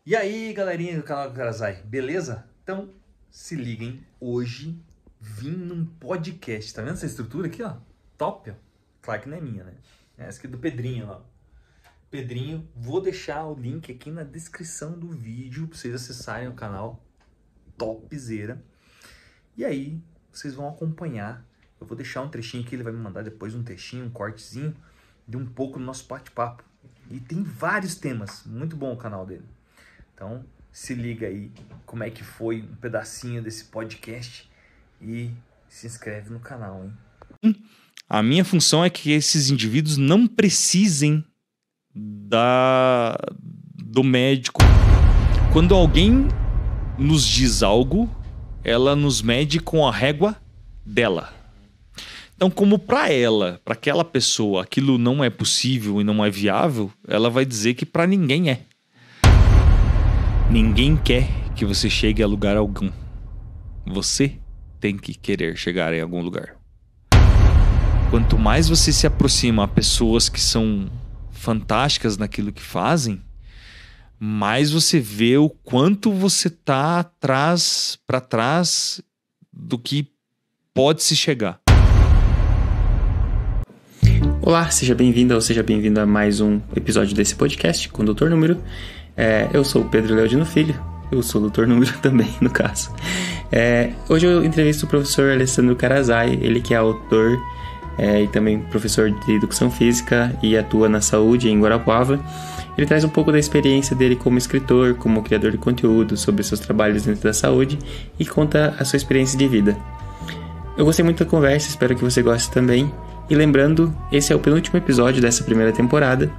E aí, galerinha do canal do Karazai, beleza? Então, se liguem, hoje vim num podcast, tá vendo essa estrutura aqui, ó? Top, ó. Claro que não é minha, né? Essa aqui é do Pedrinho, ó. Pedrinho, vou deixar o link aqui na descrição do vídeo pra vocês acessarem o canal, topzera. E aí, vocês vão acompanhar. Eu vou deixar um trechinho aqui, ele vai me mandar depois um textinho, um cortezinho de um pouco do nosso bate-papo. E tem vários temas, muito bom o canal dele. Então, se liga aí como é que foi um pedacinho desse podcast e se inscreve no canal, hein? A minha função é que esses indivíduos não precisem do médico. Quando alguém nos diz algo, ela nos mede com a régua dela. Então, como para aquela pessoa, aquilo não é possível e não é viável, ela vai dizer que para ninguém é. Ninguém quer que você chegue a lugar algum. Você tem que querer chegar em algum lugar. Quanto mais você se aproxima a pessoas que são fantásticas naquilo que fazem, mais você vê o quanto você tá para trás do que pode se chegar. Olá, seja bem-vindo ou seja bem-vindo a mais um episódio desse podcast com o Dr. Número. Eu sou o Pedro Leodino Filho, eu sou o Dr. Número também, no caso. Hoje eu entrevisto o professor Alessandro Karazai, ele que é autor e também professor de Educação Física e atua na saúde em Guarapuava. Ele traz um pouco da experiência dele como escritor, como criador de conteúdo sobre seus trabalhos dentro da saúde e conta a sua experiência de vida. Eu gostei muito da conversa, espero que você goste também. E lembrando, esse é o penúltimo episódio dessa primeira temporada.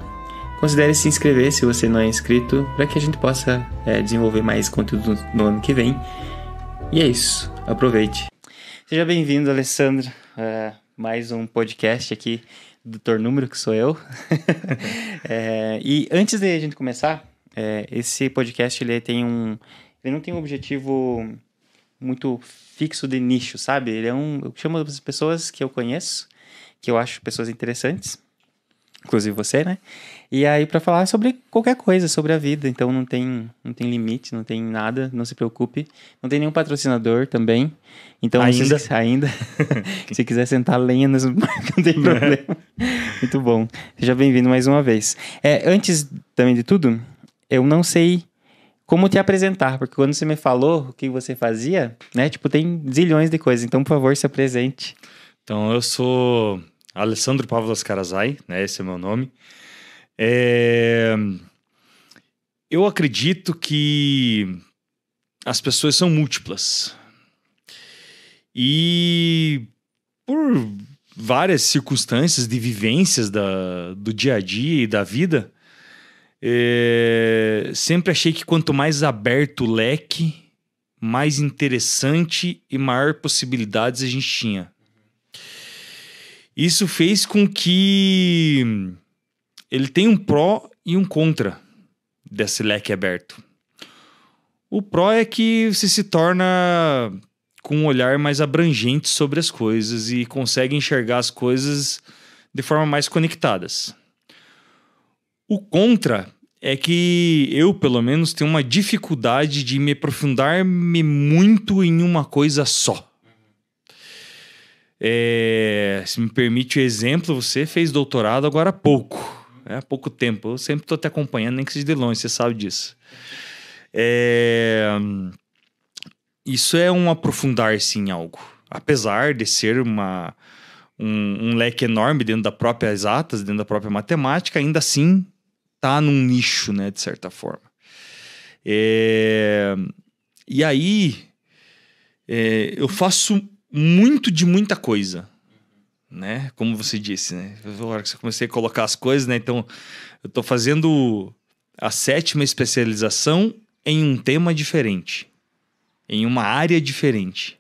Considere se inscrever se você não é inscrito, para que a gente possa desenvolver mais conteúdo no ano que vem. E é isso, aproveite. Seja bem-vindo, Alessandro, mais um podcast aqui do Dr. Número, que sou eu. E antes de a gente começar, esse podcast ele não tem um objetivo muito fixo de nicho, sabe? Eu chamo as pessoas que eu conheço, que eu acho pessoas interessantes, inclusive você, né? E aí para falar sobre qualquer coisa, sobre a vida. Então não tem limite, não tem nada, não se preocupe. Não tem nenhum patrocinador também. Então ainda. Se quiser sentar lenha, não tem problema. Muito bom. Seja bem-vindo mais uma vez. Antes também de tudo, eu não sei como te apresentar, porque quando você me falou o que você fazia, né? Tipo, tem zilhões de coisas. Então, por favor, se apresente. Então, eu sou Alessandro Pavlos Karazai, né? Esse é o meu nome. Eu acredito que as pessoas são múltiplas. E por várias circunstâncias de vivências do dia a dia e da vida, sempre achei que quanto mais aberto o leque, mais interessante e maior possibilidades a gente tinha. Isso fez com que ele tenha um pró e um contra desse leque aberto. O pró é que você se torna com um olhar mais abrangente sobre as coisas e consegue enxergar as coisas de forma mais conectadas. O contra é que eu, pelo menos, tenho uma dificuldade de me aprofundar-me muito em uma coisa só. Se me permite o exemplo, você fez doutorado agora há pouco tempo. Eu sempre estou te acompanhando, nem que seja de longe, você sabe disso. Isso é um aprofundar-se em algo. Apesar de ser um leque enorme dentro da própria exatas, dentro da própria matemática, ainda assim está num nicho, né, de certa forma. E aí, eu faço muito de muita coisa, né? Como você disse, né? Na hora que eu comecei a colocar as coisas, né? Então, eu estou fazendo a 7ª especialização em um tema diferente, em uma área diferente.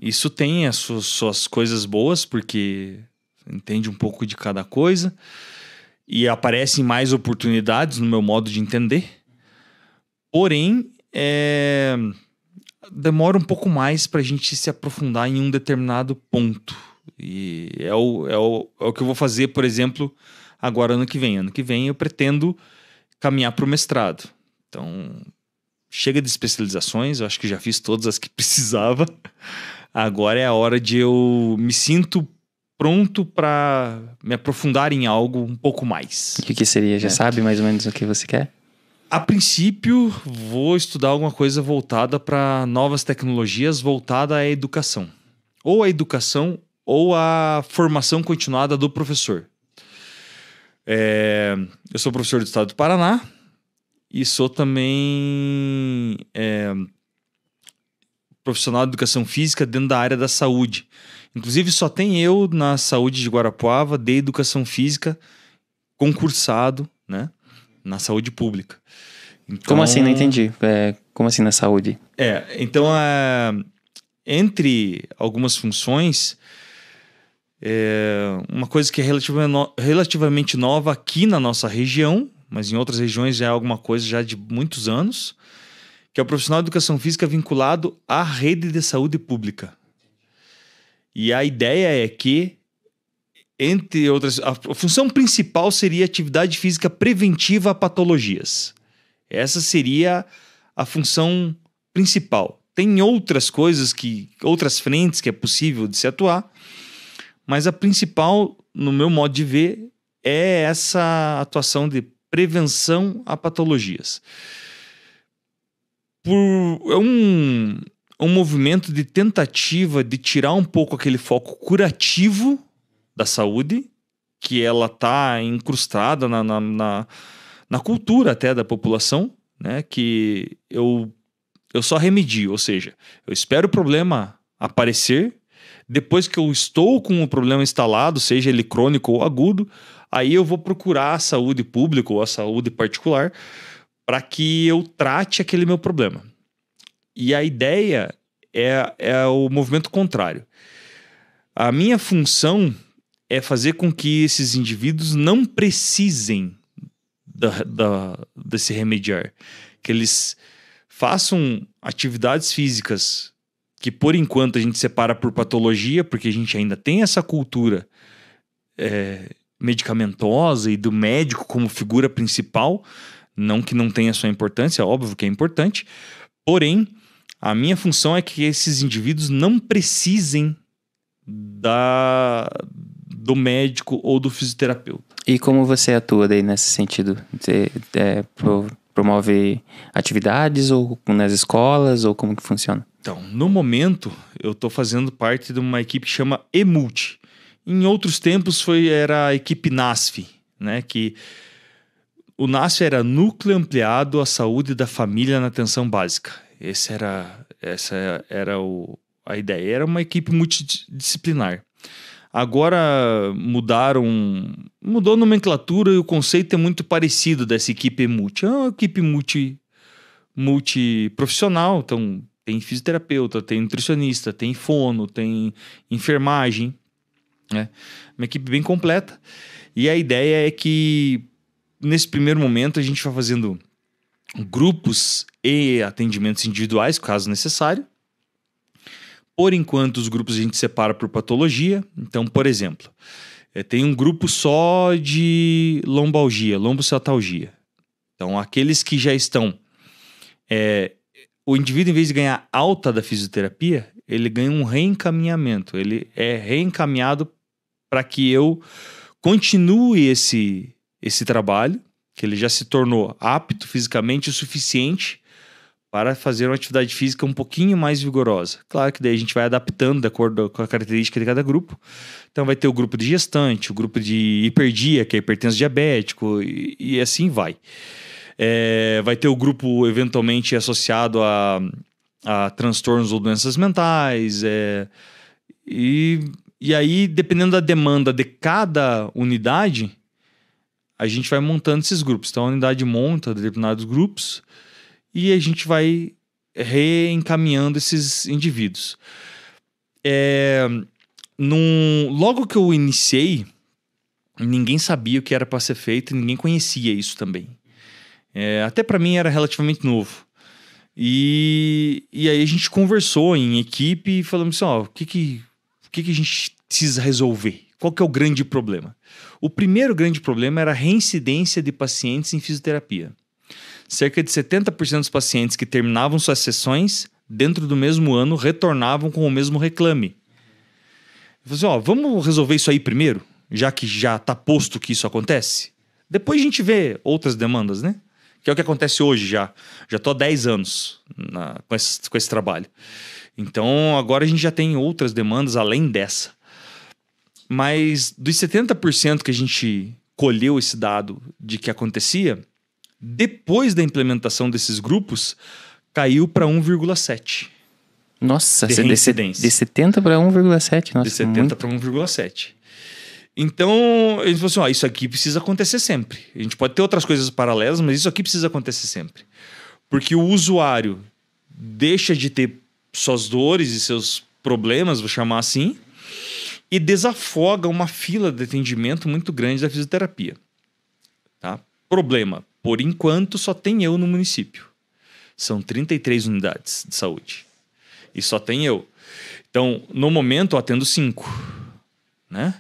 Isso tem as suas coisas boas, porque entende um pouco de cada coisa e aparecem mais oportunidades no meu modo de entender. Porém, demora um pouco mais para a gente se aprofundar em um determinado ponto. E é o que eu vou fazer, por exemplo, Agora, ano que vem eu pretendo caminhar para o mestrado. Então, chega de especializações, eu acho que já fiz todas as que precisava. Agora é a hora de eu me sinto pronto para me aprofundar em algo um pouco mais. O que seria? Já sabe mais ou menos o que você quer? A princípio, vou estudar alguma coisa voltada para novas tecnologias, voltada à educação. Ou a educação ou a formação continuada do professor. Eu sou professor do estado do Paraná e sou também profissional de educação física dentro da área da saúde. Inclusive, só tem eu na saúde de Guarapuava de educação física concursado, né, na saúde pública. Então, como assim? Não entendi. Como assim na saúde? Então, entre algumas funções, uma coisa que é relativamente nova aqui na nossa região, mas em outras regiões já é alguma coisa já de muitos anos, que é o profissional de educação física vinculado à rede de saúde pública. E a ideia é que, entre outras, a função principal seria atividade física preventiva a patologias. Essa seria a função principal. Tem outras coisas, outras frentes que é possível de se atuar, mas a principal, no meu modo de ver, é essa atuação de prevenção a patologias. É um movimento de tentativa de tirar um pouco aquele foco curativo da saúde, que ela está incrustada na cultura até da população, né? Que eu só remedio, ou seja, eu espero o problema aparecer, depois que eu estou com o problema instalado, seja ele crônico ou agudo, aí eu vou procurar a saúde pública ou a saúde particular para que eu trate aquele meu problema. E a ideia é o movimento contrário. A minha função é fazer com que esses indivíduos não precisem desse remediar. Que eles façam atividades físicas que, por enquanto, a gente separa por patologia, porque a gente ainda tem essa cultura medicamentosa e do médico como figura principal. Não que não tenha sua importância, é óbvio que é importante. Porém, a minha função é que esses indivíduos não precisem do médico ou do fisioterapeuta. E como você atua daí nesse sentido? Você promove atividades ou nas escolas, ou como que funciona? Então, no momento, eu estou fazendo parte de uma equipe que chama EMULT. Em outros tempos era a equipe NASF, né? Que o NASF era Núcleo Ampliado à Saúde da Família na Atenção Básica. Essa era a ideia. Era uma equipe multidisciplinar. Agora mudou a nomenclatura e o conceito é muito parecido dessa equipe multi. É uma equipe multiprofissional, então tem fisioterapeuta, tem nutricionista, tem fono, tem enfermagem, né? Uma equipe bem completa. E a ideia é que nesse primeiro momento a gente vai fazendo grupos e atendimentos individuais, caso necessário. Por enquanto, os grupos a gente separa por patologia. Então, por exemplo, tem um grupo só de lombalgia, lombociatalgia. Então, aqueles que já estão... o indivíduo, em vez de ganhar alta da fisioterapia, ele ganha um reencaminhamento. Ele é reencaminhado para que eu continue esse trabalho, que ele já se tornou apto fisicamente o suficiente para fazer uma atividade física um pouquinho mais vigorosa. Claro que daí a gente vai adaptando de acordo com a característica de cada grupo. Então vai ter o grupo de gestante, o grupo de hiperdia, que é hipertenso diabético, e assim vai. Vai ter o grupo eventualmente associado a transtornos ou doenças mentais. E aí, dependendo da demanda de cada unidade, a gente vai montando esses grupos. Então a unidade monta determinados grupos e a gente vai reencaminhando esses indivíduos. Logo que eu iniciei, ninguém sabia o que era para ser feito e ninguém conhecia isso também. Até para mim era relativamente novo. E aí a gente conversou em equipe e falamos assim, o que a gente precisa resolver? Qual que é o grande problema? O primeiro grande problema era a reincidência de pacientes em fisioterapia. Cerca de 70% dos pacientes que terminavam suas sessões dentro do mesmo ano retornavam com o mesmo reclame. Eu falei assim, vamos resolver isso aí primeiro, já que já está posto que isso acontece? Depois a gente vê outras demandas, né? Que é o que acontece hoje já. Já estou há 10 anos com esse trabalho. Então agora a gente já tem outras demandas além dessa. Mas dos 70% que a gente colheu esse dado de que acontecia, depois da implementação desses grupos, caiu para 1,7%. Nossa, de reincidência. De 70 para 1,7%. Nossa, de 70 para 1,7%. Então, eles falaram assim, isso aqui precisa acontecer sempre. A gente pode ter outras coisas paralelas, mas isso aqui precisa acontecer sempre. Porque o usuário deixa de ter suas dores e seus problemas, vou chamar assim, e desafoga uma fila de atendimento muito grande da fisioterapia. Tá? Problema, por enquanto só tem eu no município. São 33 unidades de saúde. E só tem eu. Então, no momento eu atendo 5, né?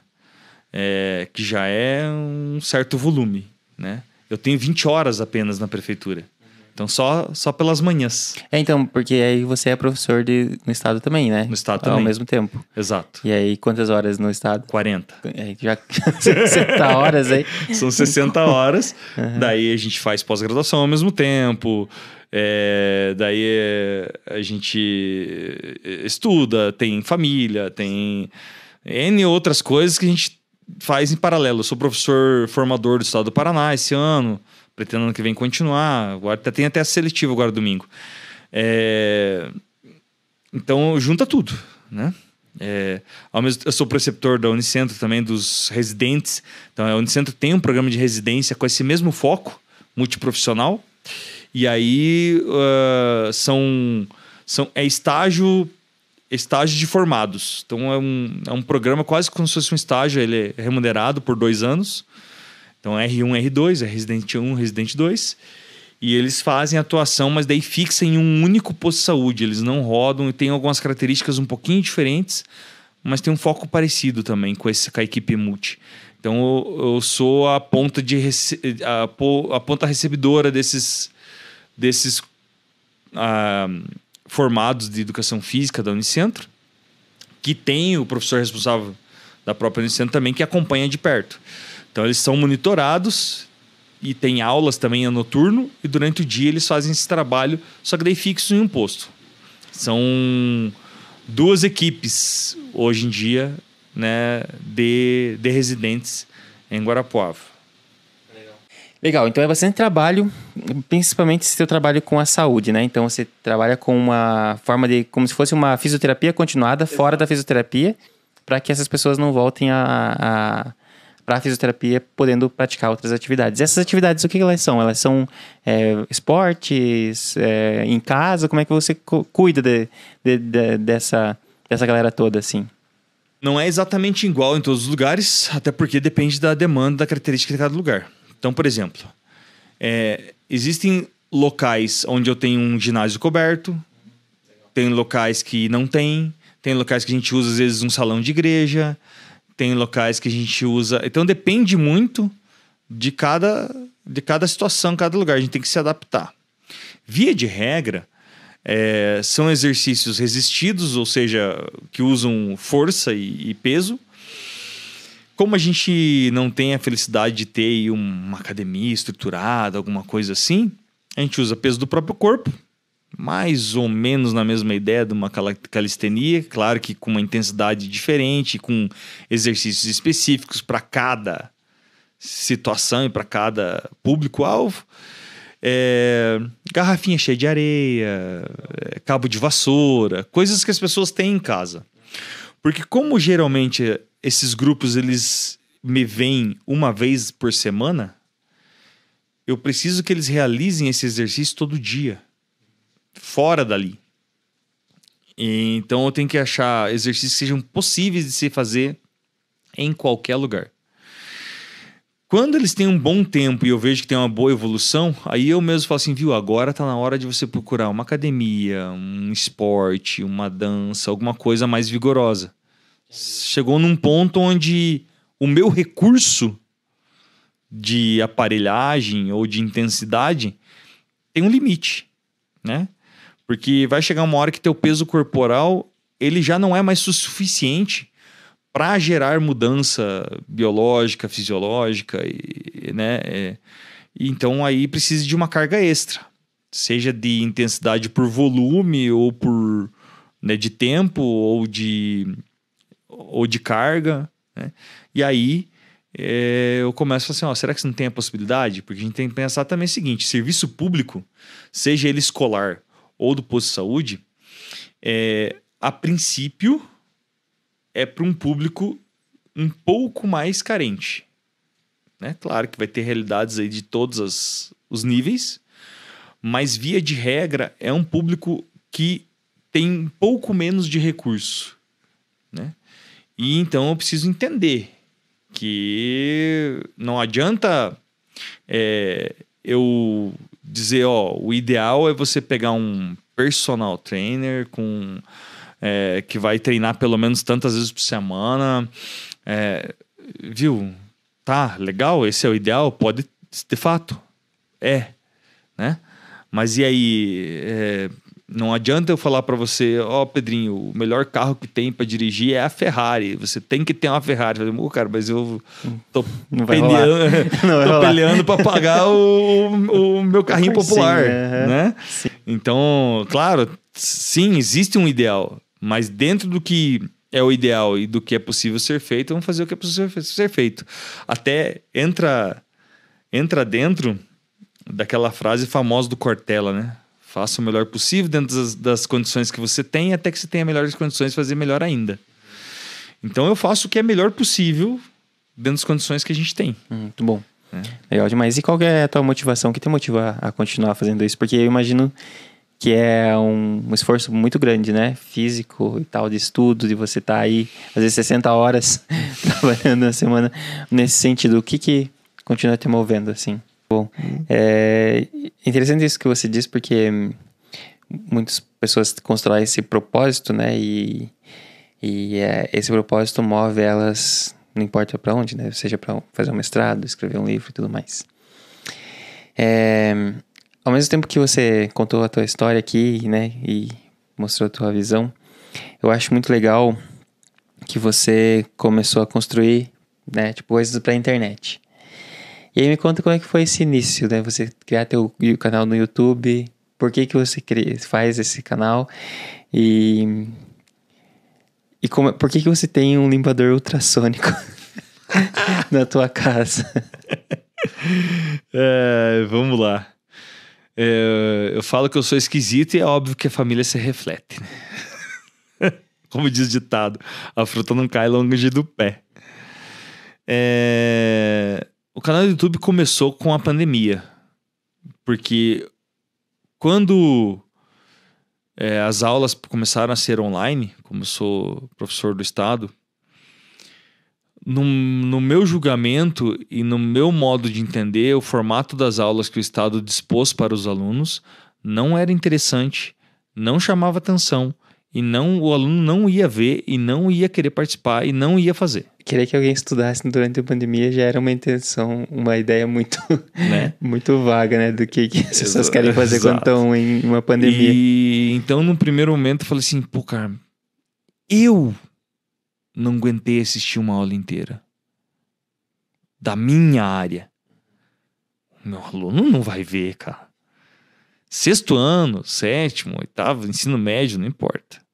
Que já é um certo volume, né? Eu tenho 20 horas apenas na prefeitura. Então, só pelas manhãs. Então, porque aí você é professor no estado também, né? No estado também. Ao mesmo tempo. Exato. E aí, quantas horas no estado? 40. Já 60 horas aí. São 60 horas. Uhum. Daí a gente faz pós-graduação ao mesmo tempo. Daí a gente estuda, tem família, tem N outras coisas que a gente faz em paralelo. Eu sou professor formador do estado do Paraná esse ano. Pretendo ano que vem continuar. Agora tem até a seletiva agora domingo. Então, junta tudo, né? Eu sou preceptor da Unicentro também, dos residentes. Então, a Unicentro tem um programa de residência com esse mesmo foco, multiprofissional. E aí, é estágio de formados. Então, é um programa quase como se fosse um estágio. Ele é remunerado por 2 anos. Então, R1, R2, é residente 1, residente 2. E eles fazem atuação, mas daí fixam em um único posto de saúde. Eles não rodam e tem algumas características um pouquinho diferentes, mas tem um foco parecido também com a equipe multi. Então, eu sou a ponta, a ponta recebedora desses formados de educação física da Unicentro, que tem o professor responsável da própria Unicentro também, que acompanha de perto. Então, eles são monitorados e tem aulas também a noturno, e durante o dia eles fazem esse trabalho, só que daí fixo em um posto. São 2 equipes, hoje em dia, né, de residentes em Guarapuava. Legal, então é bastante trabalho, principalmente esse teu trabalho com a saúde, né? Então você trabalha com uma forma de, como se fosse uma fisioterapia continuada. Exato. Fora da fisioterapia, para que essas pessoas não voltem para a fisioterapia podendo praticar outras atividades. Essas atividades, o que elas são? Elas são esportes, em casa? Como é que você cuida dessa galera toda, assim? Não é exatamente igual em todos os lugares, até porque depende da demanda, da característica de cada lugar. Então, por exemplo, existem locais onde eu tenho um ginásio coberto, tem locais que não tem locais que a gente usa, às vezes, um salão de igreja, tem locais que a gente usa... Então, depende muito de cada situação, cada lugar. A gente tem que se adaptar. Via de regra, são exercícios resistidos, ou seja, que usam força e peso. Como a gente não tem a felicidade de ter aí uma academia estruturada, alguma coisa assim, a gente usa peso do próprio corpo, mais ou menos na mesma ideia de uma calistenia, claro que com uma intensidade diferente, com exercícios específicos para cada situação e para cada público-alvo. Garrafinha cheia de areia, cabo de vassoura, coisas que as pessoas têm em casa. Porque como geralmente esses grupos eles me veem uma vez por semana, eu preciso que eles realizem esse exercício todo dia, fora dali. Então eu tenho que achar exercícios que sejam possíveis de se fazer em qualquer lugar. Quando eles têm um bom tempo e eu vejo que tem uma boa evolução, aí eu mesmo falo assim, viu, agora tá na hora de você procurar uma academia, um esporte, uma dança, alguma coisa mais vigorosa. Chegou num ponto onde o meu recurso de aparelhagem ou de intensidade tem um limite, né? Porque vai chegar uma hora que teu peso corporal ele já não é mais o suficiente para gerar mudança biológica, fisiológica, né? Então aí precisa de uma carga extra, seja de intensidade por volume ou por, né, de tempo ou de carga, né? E aí eu começo a falar assim, será que isso não tem a possibilidade? Porque a gente tem que pensar também o seguinte, serviço público, seja ele escolar ou do posto de saúde, a princípio é para um público um pouco mais carente, né? Claro que vai ter realidades aí de todos os níveis, mas via de regra é um público que tem um pouco menos de recurso, né? E então eu preciso entender que não adianta eu dizer, o ideal é você pegar um personal trainer que vai treinar pelo menos tantas vezes por semana, viu? Tá, legal, esse é o ideal, pode, de fato, né? Mas e aí, não adianta eu falar para você, Pedrinho, o melhor carro que tem para dirigir é a Ferrari, você tem que ter uma Ferrari. Eu falei, cara, mas eu tô peleando para pagar o meu carrinho popular, né? Sim. Então, claro, sim, existe um ideal, mas dentro do que é o ideal e do que é possível ser feito, vamos fazer o que é possível ser feito. Até entra dentro daquela frase famosa do Cortella, né? Faça o melhor possível dentro das condições que você tem, até que você tenha melhores condições de fazer melhor ainda. Então eu faço o que é melhor possível dentro das condições que a gente tem. Muito bom. Legal demais. E qual que é a tua motivação? O que te motiva a continuar fazendo isso? Porque eu imagino que é um esforço muito grande, né? Físico e tal, de estudo, de você estar aí, às vezes 60 horas trabalhando na semana. Nesse sentido, o que continua te movendo, assim? Bom, é interessante isso que você diz, porque muitas pessoas constroem esse propósito, né? E esse propósito move elas, não importa para onde, né? Seja para fazer um mestrado, escrever um livro e tudo mais. Ao mesmo tempo que você contou a tua história aqui, né? E mostrou a tua visão, eu acho muito legal que você começou a construir, né? Tipo, coisas para a internet. E aí me conta como é que foi esse início, né? Você criar teu canal no YouTube, por que você faz esse canal e por que você tem um limpador ultrassônico na tua casa? Vamos lá. Eu falo que eu sou esquisito e é óbvio que a família se reflete, né? Como diz o ditado, a fruta não cai longe do pé. O canal do YouTube começou com a pandemia, porque quando as aulas começaram a ser online, como eu sou professor do estado, no meu julgamento e no meu modo de entender, o formato das aulas que o estado dispôs para os alunos não era interessante, não chamava atenção, e o aluno não ia ver e não ia querer participar e não ia fazer. Querer que alguém estudasse durante a pandemia já era uma intenção, uma ideia muito, né? muito vaga, né? Do que as pessoas querem fazer quando estão em uma pandemia. E então, num primeiro momento, eu falei assim, cara, eu não aguentei assistir uma aula inteira da minha área. Meu aluno não vai ver, cara. 6º ano, 7º, 8º, ensino médio, não importa.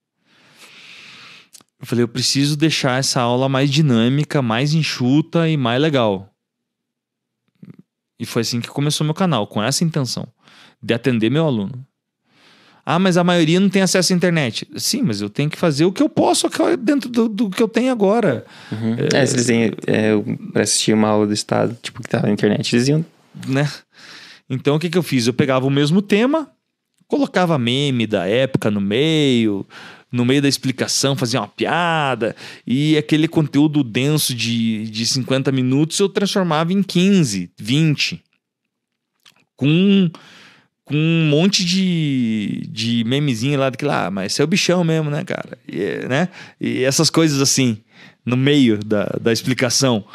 Eu falei, eu preciso deixar essa aula mais dinâmica, mais enxuta e mais legal. E foi assim que começou meu canal, com essa intenção, de atender meu aluno. Mas a maioria não tem acesso à internet. Sim, mas eu tenho que fazer o que eu posso dentro do que eu tenho agora. Uhum. Se eles têm, para assistir uma aula do estado, tipo, que tava na internet, eles iam... Né? Então, o que eu fiz? Eu pegava o mesmo tema, colocava meme da época no meio da explicação, fazia uma piada, e aquele conteúdo denso de 50 minutos eu transformava em 15, 20, com com um monte de memezinho lá, mas você é o bichão mesmo, né, cara? Né? E essas coisas assim, no meio da explicação.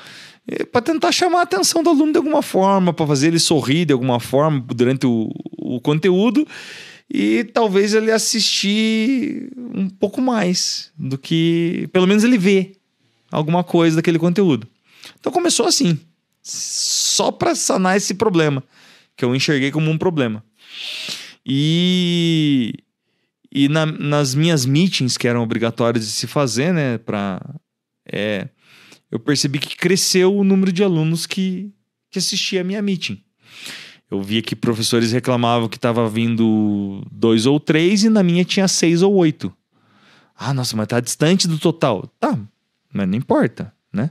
Para tentar chamar a atenção do aluno de alguma forma, para fazer ele sorrir de alguma forma durante o conteúdo e talvez ele assistir um pouco mais do que... Pelo menos ele vê alguma coisa daquele conteúdo. Então começou assim, só para sanar esse problema, que eu enxerguei como um problema. E nas minhas meetings, que eram obrigatórias de se fazer, né, eu percebi que cresceu o número de alunos que assistia a minha meeting. Eu via que professores reclamavam que estava vindo 2 ou 3 e na minha tinha 6 ou 8. Ah, nossa, mas tá distante do total. Tá, mas não importa, né?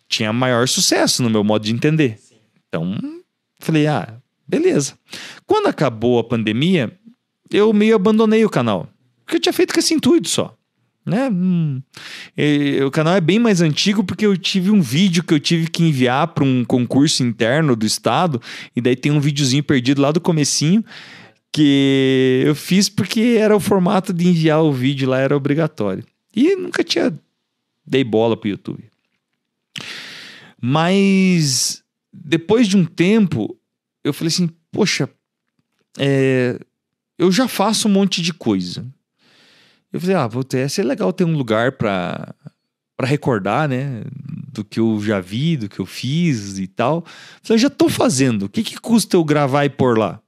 Tinha maior sucesso no meu modo de entender. Sim. Então, falei, beleza. Quando acabou a pandemia, eu meio abandonei o canal. Porque eu tinha feito com esse intuito só. Né? O canal é bem mais antigo porque eu tive um vídeo que eu tive que enviar para um concurso interno do estado e daí tem um videozinho perdido lá do comecinho que eu fiz porque era o formato de enviar o vídeo lá, era obrigatório e nunca dei bola pro YouTube. Mas depois de um tempo eu falei assim, poxa, eu já faço um monte de coisa. Eu falei, ia ser legal ter um lugar para recordar, né? Do que eu já vi, do que eu fiz e tal. Eu falei, eu já tô fazendo. O que custa eu gravar e pôr lá?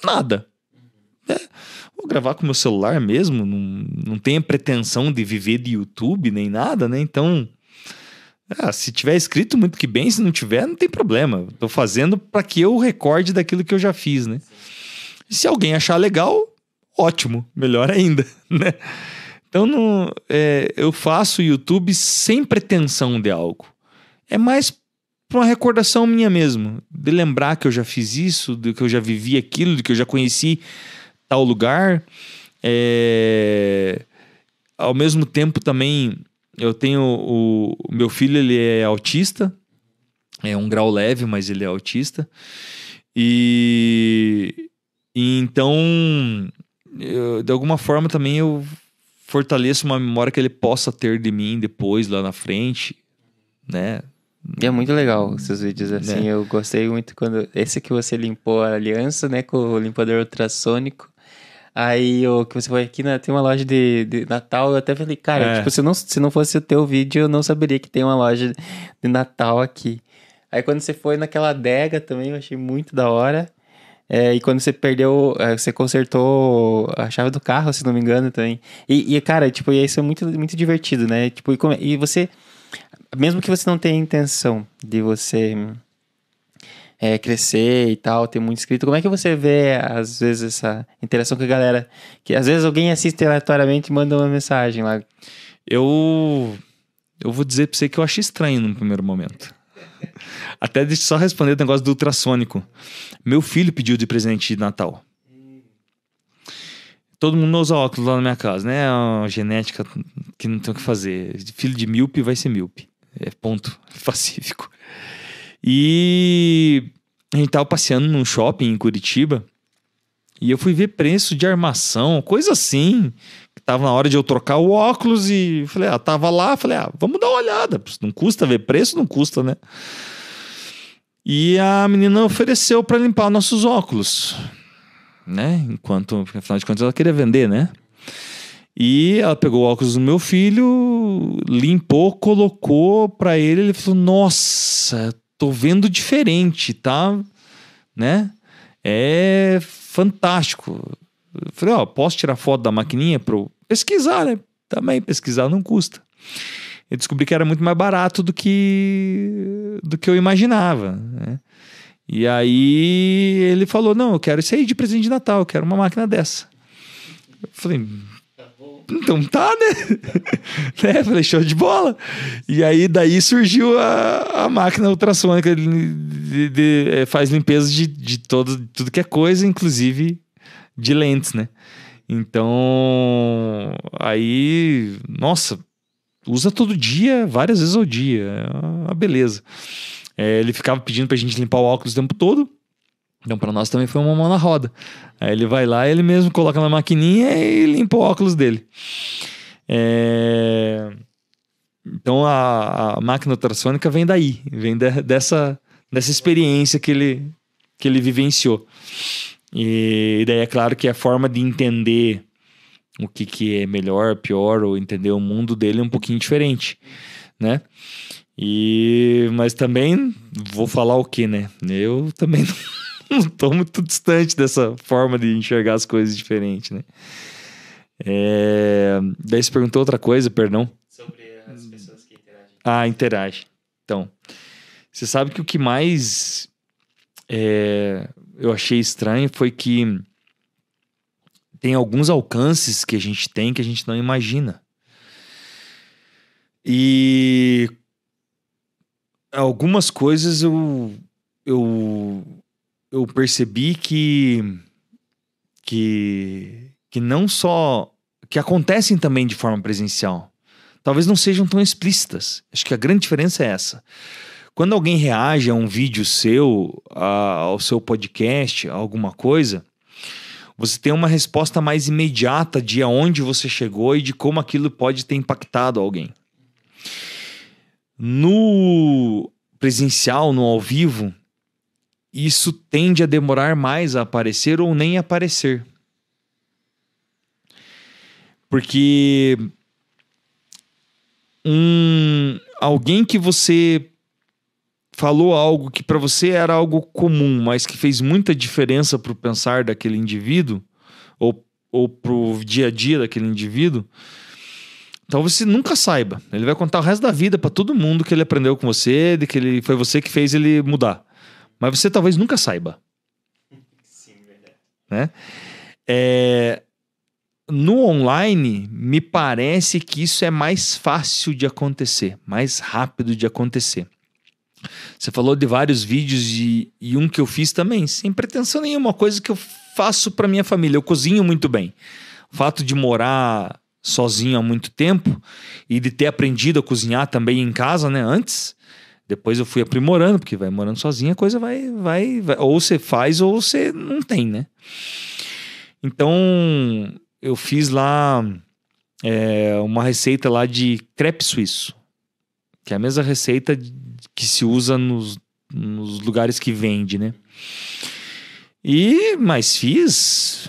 Nada. Vou gravar com meu celular mesmo. Não tenho pretensão de viver de YouTube nem nada, né? Então, se tiver escrito, muito que bem. Se não tiver, não tem problema. Tô fazendo para que eu recorde daquilo que eu já fiz, né? E se alguém achar legal... ótimo, melhor ainda, né? Então, eu faço YouTube sem pretensão de algo. É mais para uma recordação minha mesmo. De lembrar que eu já fiz isso, de que eu já vivi aquilo, de que eu já conheci tal lugar. Ao mesmo tempo também, eu tenho o meu filho, ele é autista. É um grau leve, mas ele é autista. E então... de alguma forma também eu fortaleço uma memória que ele possa ter de mim depois, lá na frente, né? E é muito legal esses vídeos assim, Eu gostei muito quando... Esse que você limpou a aliança, né, com o limpador ultrassônico. Aí o que você foi aqui, tem uma loja de Natal, eu até falei, cara, tipo, se não fosse o teu vídeo, eu não saberia que tem uma loja de Natal aqui. Aí quando você foi naquela adega também, eu achei muito da hora. E quando você perdeu, você consertou a chave do carro, se não me engano, também. E cara, tipo, isso é muito, muito divertido, né? Tipo, e você, mesmo que você não tenha intenção de você crescer e tal, ter muito inscrito, como é que você vê, às vezes, essa interação com a galera? Que às vezes alguém assiste aleatoriamente e manda uma mensagem lá. Eu vou dizer pra você que eu achei estranho no primeiro momento. Até deixa eu só responder o negócio do ultrassônico. Meu filho pediu de presente de Natal. Todo mundo usa óculos lá na minha casa, né? É uma genética que não tem o que fazer. Filho de míope vai ser míope. É ponto pacífico. E a gente tava passeando num shopping em Curitiba e eu fui ver preço de armação, coisa assim. Tava na hora de eu trocar o óculos e falei, tava lá, falei, vamos dar uma olhada. Não custa ver preço, não custa, né? E a menina ofereceu para limpar nossos óculos, né? Enquanto, afinal de contas, ela queria vender, né? E ela pegou o óculos do meu filho, limpou, colocou para ele falou, nossa, tô vendo diferente, tá? Né? É fantástico. Eu falei, posso tirar foto da maquininha para eu pesquisar, né? Também pesquisar não custa. Eu descobri que era muito mais barato do que eu imaginava, né? E aí ele falou, não, eu quero isso aí de presente de Natal, eu quero uma máquina dessa. Eu falei, então tá, né? Eu falei, show de bola. E aí daí surgiu a máquina ultrassônica, faz limpeza de tudo que é coisa, inclusive de lentes, né? Então, aí, nossa, usa todo dia, várias vezes ao dia. É uma beleza. Ele ficava pedindo pra gente limpar o óculos o tempo todo. Então, para nós também foi uma mão na roda. Aí ele vai lá, ele mesmo coloca na maquininha e limpa o óculos dele. Então, a máquina ultrassônica vem daí. Vem dessa experiência que ele vivenciou. E daí é claro que a forma de entender o que é melhor, pior, ou entender o mundo dele é um pouquinho diferente, né? Mas também, vou falar o quê, né? Eu também não estou muito distante dessa forma de enxergar as coisas diferentes, né? Daí você perguntou outra coisa, perdão. Sobre as pessoas que interagem. Interage. Então, você sabe que o que mais eu achei estranho foi que tem alguns alcances que a gente tem que a gente não imagina. E algumas coisas eu percebi que não só... que acontecem também de forma presencial. Talvez não sejam tão explícitas. Acho que a grande diferença é essa. Quando alguém reage a um vídeo seu, ao seu podcast, a alguma coisa, você tem uma resposta mais imediata de aonde você chegou e de como aquilo pode ter impactado alguém. No presencial, no ao vivo, isso tende a demorar mais a aparecer ou nem aparecer. Porque alguém que você falou algo que para você era algo comum, mas que fez muita diferença para o pensar daquele indivíduo ou para o dia a dia daquele indivíduo, talvez você nunca saiba. Ele vai contar o resto da vida para todo mundo que ele aprendeu com você, de que foi você que fez ele mudar. Mas você talvez nunca saiba. Sim, verdade. Né? No online, me parece que isso é mais fácil de acontecer, mais rápido de acontecer. Você falou de vários vídeos e um que eu fiz também, sem pretensão nenhuma, uma coisa que eu faço para minha família. Eu cozinho muito bem. O fato de morar sozinho há muito tempo e de ter aprendido a cozinhar também em casa, né, antes. Depois eu fui aprimorando, porque vai morando sozinho, a coisa vai ou você faz ou você não tem, né? Então, eu fiz lá uma receita lá de crepe suíço, que é a mesma receita que se usa nos lugares que vende, né? Mas fiz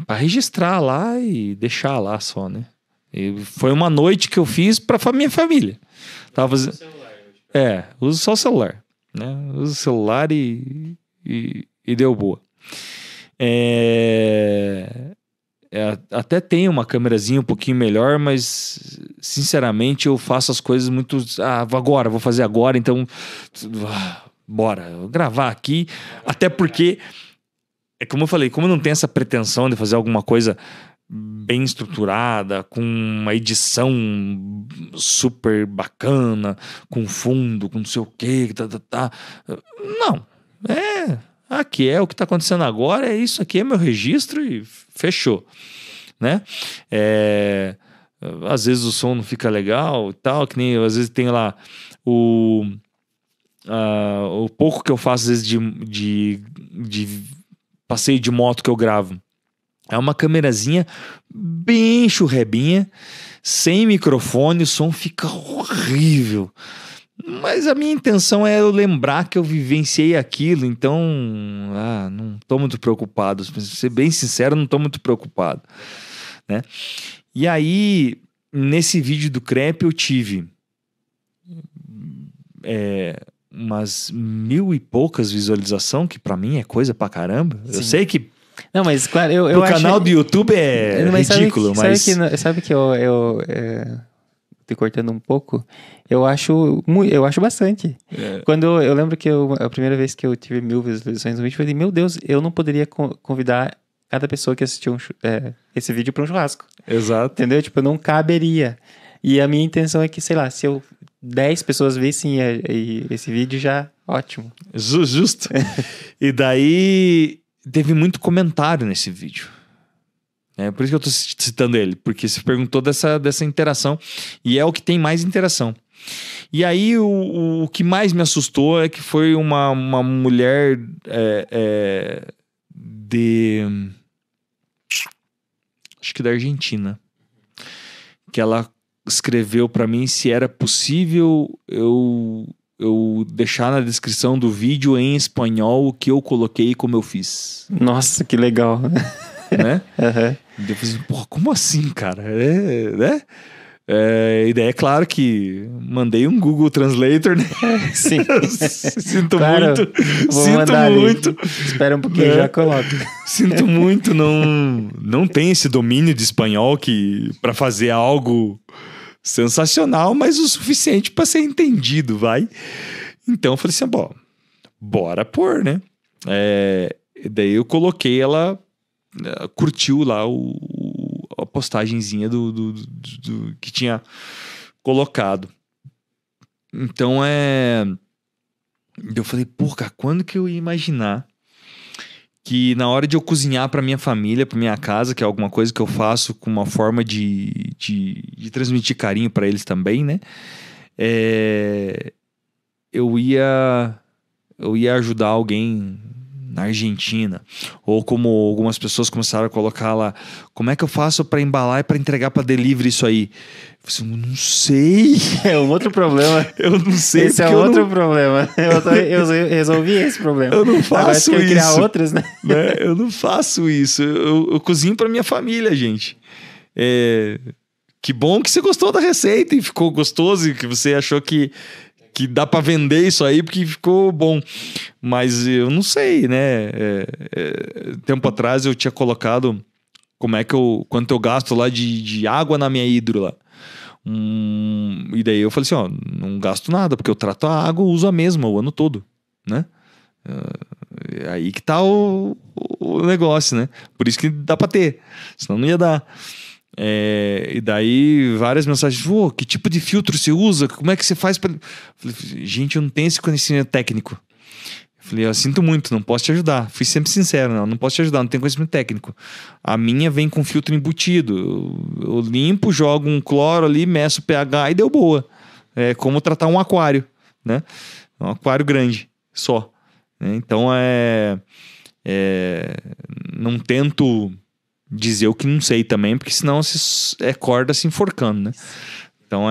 para registrar lá e deixar lá só, né? E foi uma noite que eu fiz para minha família. Uso só o celular, né? Uso o celular e deu boa. Até tem uma câmerazinha um pouquinho melhor, mas sinceramente eu faço as coisas muito... vou fazer agora, então bora, eu vou gravar aqui, até porque como eu falei, como eu não tenho essa pretensão de fazer alguma coisa bem estruturada, com uma edição super bacana, com fundo, com não sei o que, não, aqui é o que está acontecendo agora, isso aqui é meu registro e fechou, né? Às vezes o som não fica legal e tal, que nem às vezes tem lá o pouco que eu faço às vezes de passeio de moto que eu gravo. É uma câmerazinha bem churrebinha, sem microfone, o som fica horrível. Mas a minha intenção é eu lembrar que eu vivenciei aquilo, então não estou muito preocupado. Pra ser bem sincero, não estou muito preocupado, né? E aí, nesse vídeo do crepe, eu tive umas 1000 e poucas visualizações, que pra mim é coisa pra caramba. Sim. Eu sei que não, mas claro, eu acho... canal do YouTube é ridículo, mas... Sabe que eu te cortando um pouco, eu acho bastante. Quando eu lembro que a primeira vez que eu tive 1000 visualizações no vídeo, eu falei, meu Deus, eu não poderia convidar cada pessoa que assistiu esse vídeo para um churrasco. Exato. Entendeu? Tipo, não caberia. E a minha intenção é que, sei lá, se 10 pessoas vissem esse vídeo, já ótimo. Justo. E daí teve muito comentário nesse vídeo. Por isso que eu tô citando ele, porque você perguntou dessa interação, e é o que tem mais interação. E aí o que mais me assustou é que foi uma mulher acho que da Argentina, que ela escreveu para mim se era possível eu deixar na descrição do vídeo em espanhol o que eu coloquei e como eu fiz. Nossa, que legal. Né? Uhum. E eu falei assim, porra, como assim, cara? Né? E daí é claro que mandei um Google Translator, né? Sim. Sinto Claro, muito. vou Sinto mandar muito. ali. Espera um pouquinho, já coloco. Sinto muito, não tem esse domínio de espanhol que para fazer algo sensacional, mas o suficiente para ser entendido, vai. Então eu falei assim, bom, bora pôr, né? E daí eu coloquei, ela curtiu lá a postagenzinha do que tinha colocado. Então eu falei, pô, cara, quando que eu ia imaginar que na hora de eu cozinhar pra minha família, pra minha casa, que é alguma coisa que eu faço com uma forma de transmitir carinho pra eles também, né? Eu ia ajudar alguém na Argentina. Ou como algumas pessoas começaram a colocar lá, como é que eu faço pra embalar e pra entregar pra delivery isso aí? Eu falei assim, não sei. É um outro problema. Eu não sei. Esse é outro problema. Eu resolvi esse problema. Eu não faço Agora, isso. criar outros, né? Eu não faço isso. Eu cozinho pra minha família, gente. Que bom que você gostou da receita e ficou gostoso e que você achou que dá pra vender isso aí porque ficou bom. Mas eu não sei, né? Tempo atrás eu tinha colocado quanto eu gasto lá de água na minha hidro lá. E daí eu falei assim, ó, não gasto nada, porque eu trato a água, uso a mesma o ano todo, né? Aí que tá o negócio, né? Por isso que dá pra ter, senão não ia dar. E daí várias mensagens, que tipo de filtro você usa? Como é que você faz pra... Falei, gente, eu não tenho esse conhecimento técnico. Falei, eu sinto muito, não posso te ajudar. Fui sempre sincero, não posso te ajudar, não tenho conhecimento técnico. A minha vem com filtro embutido. Eu limpo, jogo um cloro ali, meço o pH e deu boa. É como tratar um aquário, né? Um aquário grande, só. Então, não tento dizer o que não sei também, porque senão é corda se enforcando, né? Então,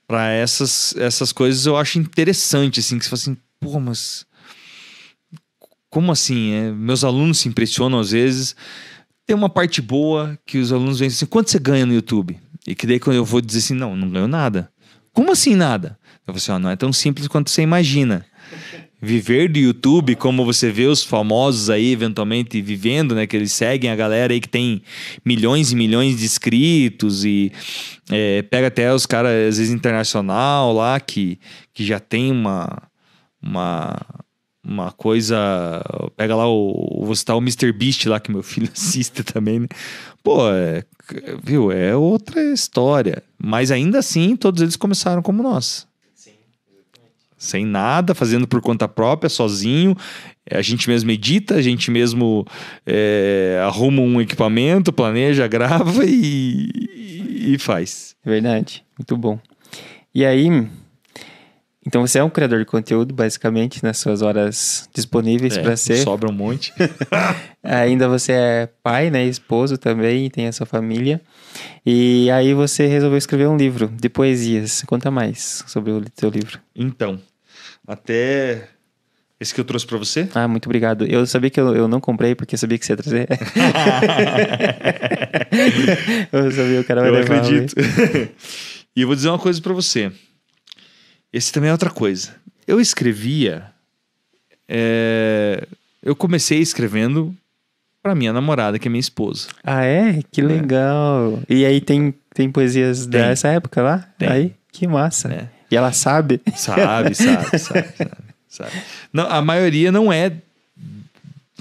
para essas coisas eu acho interessante, assim, que você fala assim, pô, mas como assim? Meus alunos se impressionam às vezes. Tem uma parte boa que os alunos vêm assim, quanto você ganha no YouTube? E que daí quando eu vou dizer assim, não ganho nada. Como assim nada? Eu falo assim, não é tão simples quanto você imagina. Viver do YouTube, como você vê os famosos aí eventualmente vivendo, né? Que eles seguem a galera aí que tem milhões e milhões de inscritos e pega até os caras, às vezes, internacional lá, que já tem uma coisa... Pega lá vou citar o MrBeast lá, que meu filho assiste também, né? Pô, viu? É outra história. Mas ainda assim, todos eles começaram como nós. Sem nada, fazendo por conta própria, sozinho. A gente mesmo edita, a gente mesmo arruma um equipamento, planeja, grava e faz. Verdade, muito bom. E aí, então você é um criador de conteúdo, basicamente, nas suas horas disponíveis para ser. Sobra um monte. Ainda você é pai, né, esposo também, tem a sua família. E aí você resolveu escrever um livro de poesias. Conta mais sobre o seu livro. Então, até esse que eu trouxe pra você. Ah, muito obrigado. Eu sabia que eu não comprei porque eu sabia que você ia trazer. Eu sabia que o cara vai levar. Eu acredito. E eu vou dizer uma coisa pra você. Esse também é outra coisa. Eu escrevia... Eu comecei escrevendo pra minha namorada, que é minha esposa. Ah, é? Que legal. E aí tem poesias dessa época lá? Tem. Aí, que massa. E ela sabe? Sabe. Não, a maioria não é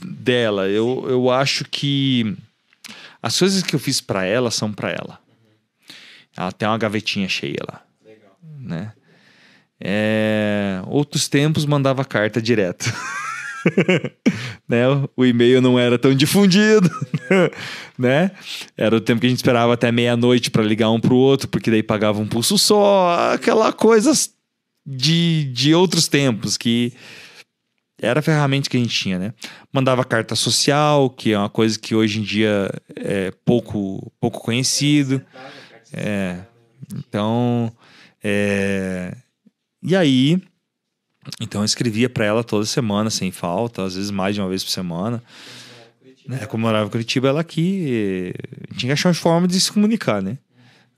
dela. Eu acho que as coisas que eu fiz pra ela são pra ela. Ela tem uma gavetinha cheia lá. Legal. Né? Outros tempos mandava carta direto. Né? O e-mail não era tão difundido, né? Era o tempo que a gente esperava até meia-noite para ligar um pro outro, porque daí pagava um pulso só, aquela coisa de outros tempos, que era a ferramenta que a gente tinha, né? Mandava carta social, que é uma coisa que hoje em dia é pouco conhecido. Então, e aí, então eu escrevia para ela toda semana, sem falta, às vezes mais de uma vez por semana. Né? Como eu morava em Curitiba, ela aqui tinha que achar uma forma de se comunicar, né?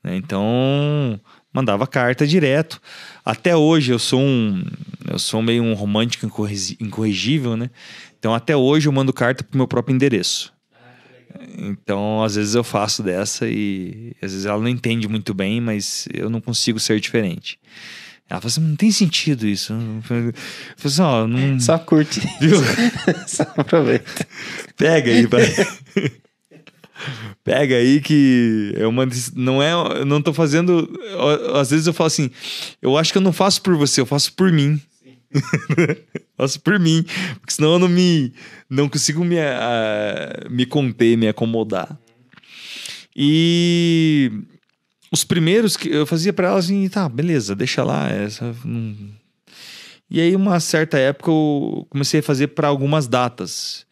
Então, mandava carta direto. Até hoje eu sou meio um romântico incorrigível, né? Então, até hoje eu mando carta pro meu próprio endereço. Então, às vezes eu faço dessa e às vezes ela não entende muito bem, mas eu não consigo ser diferente. Ela fala assim, não tem sentido isso. Eu falei assim, ó, não... Só curte. Só aproveita. Pega aí, pai. Pega aí que eu não tô fazendo... Às vezes eu falo assim, eu acho que eu não faço por você, eu faço por mim. Faço por mim, porque senão eu não consigo me conter, me acomodar. E os primeiros que eu fazia pra ela assim, tá, beleza, deixa lá. E aí, uma certa época, eu comecei a fazer para algumas datas.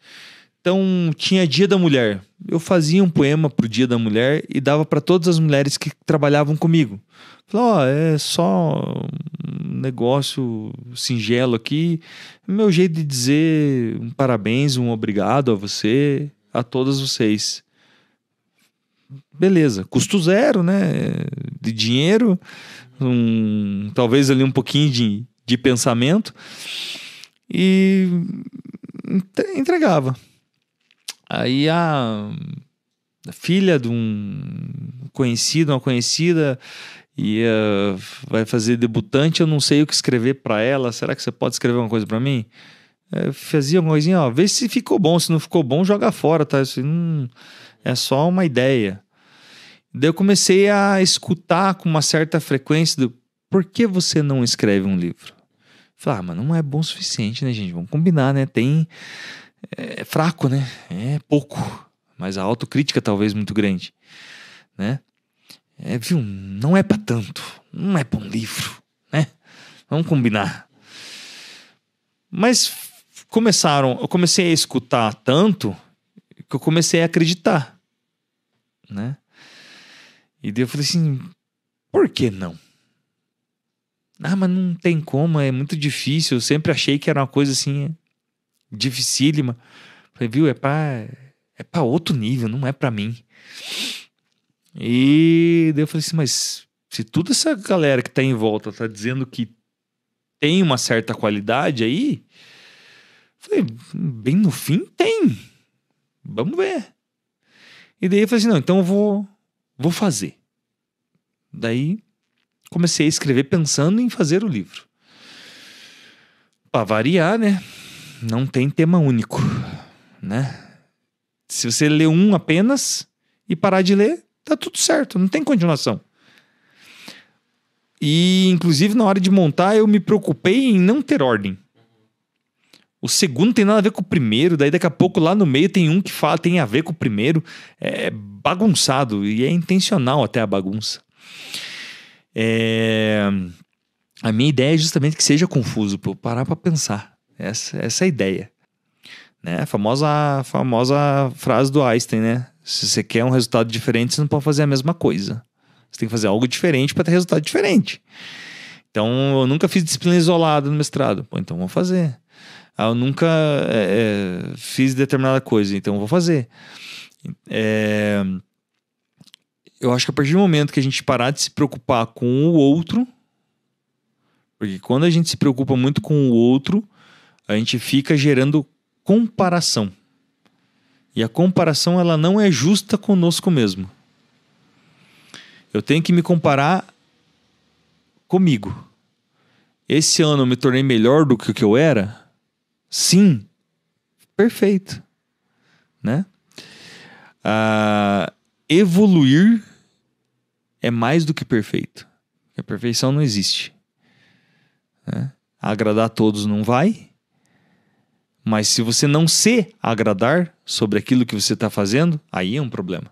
Então, tinha Dia da Mulher. Eu fazia um poema pro Dia da Mulher e dava para todas as mulheres que trabalhavam comigo. Falei, é só um negócio singelo aqui. Meu jeito de dizer um parabéns, um obrigado a você, a todas vocês. Beleza, custo zero, né? De dinheiro, talvez ali um pouquinho de pensamento. E entregava. Aí a filha de um conhecido, uma conhecida, vai fazer debutante, eu não sei o que escrever para ela. Será que você pode escrever uma coisa para mim? Eu fazia uma coisinha, vê se ficou bom. Se não ficou bom, joga fora, tá? Isso é só uma ideia. Daí eu comecei a escutar com uma certa frequência por que você não escreve um livro? Falei, mas não é bom o suficiente, né, gente? Vamos combinar, né? É fraco, né? É pouco. Mas a autocrítica talvez muito grande, né? Viu? Não é pra tanto. Não é pra um livro, né? Vamos combinar. Mas eu comecei a escutar tanto que eu comecei a acreditar, né? E daí eu falei assim, por que não? Mas não tem como, é muito difícil. Eu sempre achei que era uma coisa assim, dificílima. Falei, viu, é pra outro nível, não é pra mim. E daí eu falei assim, mas se toda essa galera que tá em volta tá dizendo que tem uma certa qualidade aí, falei, bem no fim tem. Vamos ver. E daí eu falei assim, não, então eu vou fazer. Daí comecei a escrever pensando em fazer o livro. Pra variar, né? Não tem tema único, né? Se você ler um apenas e parar de ler, tá tudo certo, não tem continuação. E, inclusive, na hora de montar, eu me preocupei em não ter ordem. O segundo não tem nada a ver com o primeiro, daí daqui a pouco lá no meio tem um que tem a ver com o primeiro. É bagunçado e é intencional até a bagunça. A minha ideia é justamente que seja confuso, pra eu parar pra pensar. Essa é a ideia. Né? A famosa frase do Einstein, né? Se você quer um resultado diferente, você não pode fazer a mesma coisa. Você tem que fazer algo diferente para ter resultado diferente. Então, eu nunca fiz disciplina isolada no mestrado. Então, vou fazer. Eu nunca fiz determinada coisa. Então, vou fazer. Eu acho que a partir do momento que a gente parar de se preocupar com o outro, porque quando a gente se preocupa muito com o outro, a gente fica gerando comparação. E a comparação, ela não é justa conosco mesmo. Eu tenho que me comparar comigo. Esse ano eu me tornei melhor do que o que eu era? Sim. Perfeito. Né? Evoluir é mais do que perfeito. A perfeição não existe. Né? Agradar a todos não vai. Mas se você não se agradar sobre aquilo que você está fazendo, aí é um problema.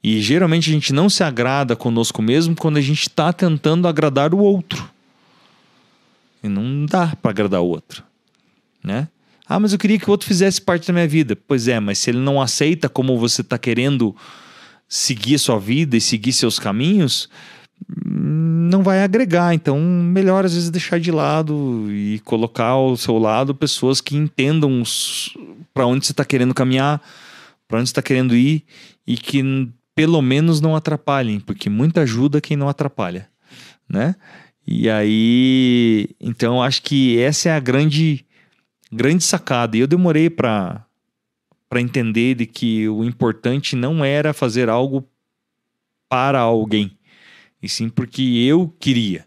E geralmente a gente não se agrada conosco mesmo quando a gente está tentando agradar o outro. E não dá para agradar o outro, né? Ah, mas eu queria que o outro fizesse parte da minha vida. Pois é, mas se ele não aceita como você está querendo seguir a sua vida e seguir seus caminhos, não vai agregar. Então, melhor às vezes deixar de lado e colocar ao seu lado pessoas que entendam para onde você está querendo caminhar, para onde você está querendo ir e que pelo menos não atrapalhem, porque muita ajuda quem não atrapalha, né? E aí, então acho que essa é a grande sacada. E eu demorei para entender de que o importante não era fazer algo para alguém, e sim porque eu queria,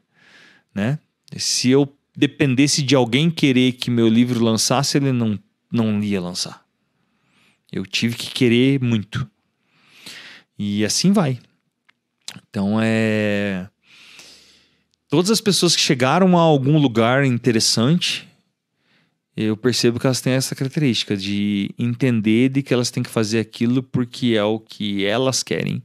né? Se eu dependesse de alguém querer que meu livro lançasse, ele não ia lançar. Eu tive que querer muito. E assim vai. Então todas as pessoas que chegaram a algum lugar interessante, eu percebo que elas têm essa característica de entender de que elas têm que fazer aquilo porque é o que elas querem,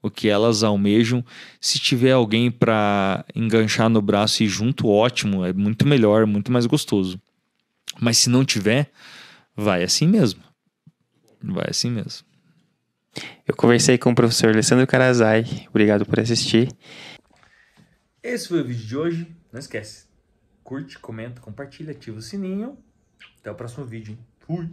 o que elas almejam. Se tiver alguém para enganchar no braço e ir junto, ótimo, é muito melhor, muito mais gostoso. Mas se não tiver, vai assim mesmo. Vai assim mesmo. Eu conversei com o professor Alessandro Carazai. Obrigado por assistir. Esse foi o vídeo de hoje. Não esquece. Curte, comenta, compartilha, ativa o sininho. Até o próximo vídeo, hein? Fui!